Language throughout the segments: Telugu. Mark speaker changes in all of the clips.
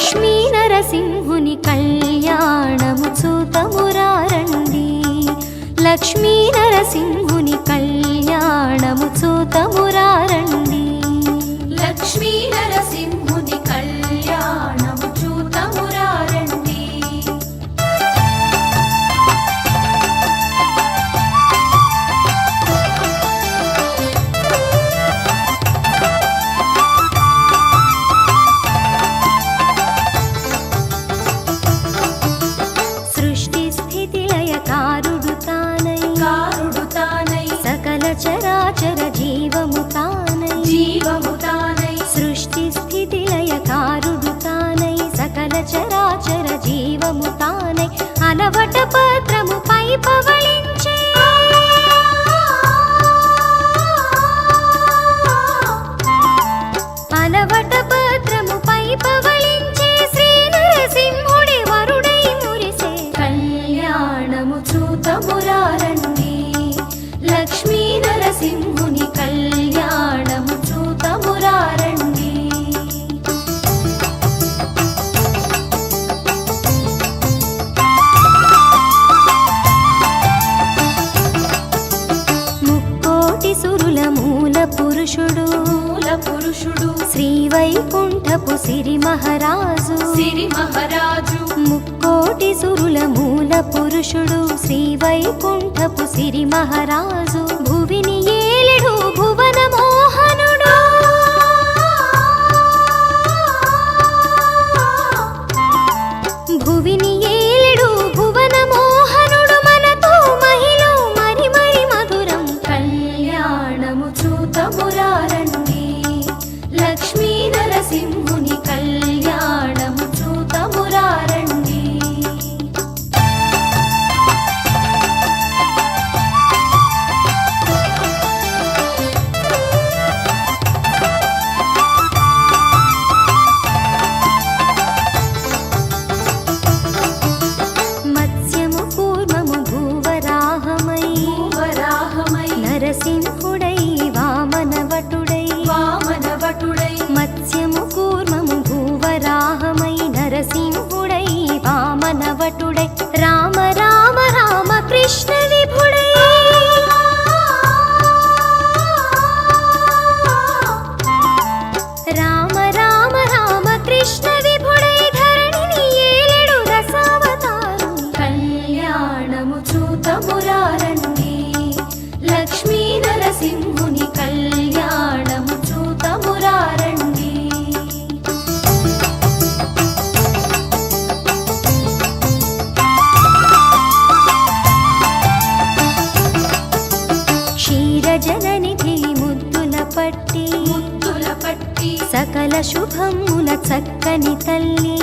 Speaker 1: లక్ష్మీ నరసింహుని కళ్యాణము చూతమురారండి లక్ష్మీ నరసింహుని కళ్యాణము చూతమురారండి
Speaker 2: లక్ష్మీ నరసింహుని కళ్యాణము చూతమురారండి
Speaker 1: సృష్టి స్థితి లయకారుడు తానై సకల చరాచర జీవము తానై సృష్టి స్థితి లయకారుడు తానై సకల చరాచర జీవము తానై అలవట పత్రముపై పవళించే అలవట పత్రముపై పవళించే శ్రీ నరసింహుడి వరుడై మురిసే కళ్యాణము చూతమురారండి లక్ష్మీ నరసింహుని కళ్యాణము చూతమురారండి ముక్కోటి సురుల మూల పురుషుడు శ్రీ వైకుంఠపు సిరి మహారాజు ముక్కోటి సురుల మూల పురుషుడు శ్రీ వైకుంఠపు సిరి మహారాజు భువిని ఏలెడు భువన మోహనుడు భువిని ఏలెడు భువన మోహనుడు మనతో మహిళ మరి మరి మధురం కళ్యాణము చూతమురారండి లక్ష్మీ నరసింహుని కళ్యాణము చూతమురారండి మత్స్యము కూర్మము భూవరాహమై నరసింహుడై వామనవటుడై మత్స్యము కూర్మము భూవరాహమై నరసింహుడై వామనవటుడై రామ రామ రామ కృష్ణ విభుడై రామ రామ రామ కృష్ణ విభుడై ధరణిని ఏలెడు దశావతారు కళ్యాణము చూతమురారండి లక్ష్మీ నరసింహుని కళ్యాణము చూతమురారండి క్షీరజననిధి ముద్దుల పట్టి సకల శుభముల చక్కని తల్లి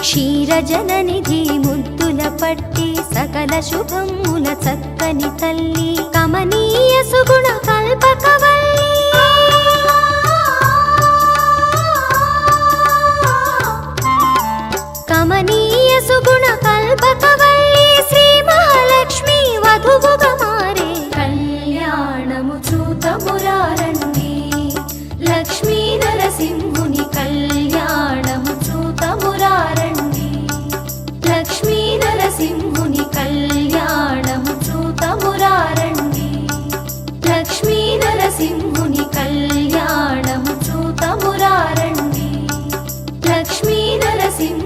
Speaker 1: క్షీరజననిధి ముద్దుల పట్టి సకల శుభముల చక్కని తల్లి కమనీయ సుగుణ కల్పకవల్లి కమనీయ సుగుణ కల్పకవల్లి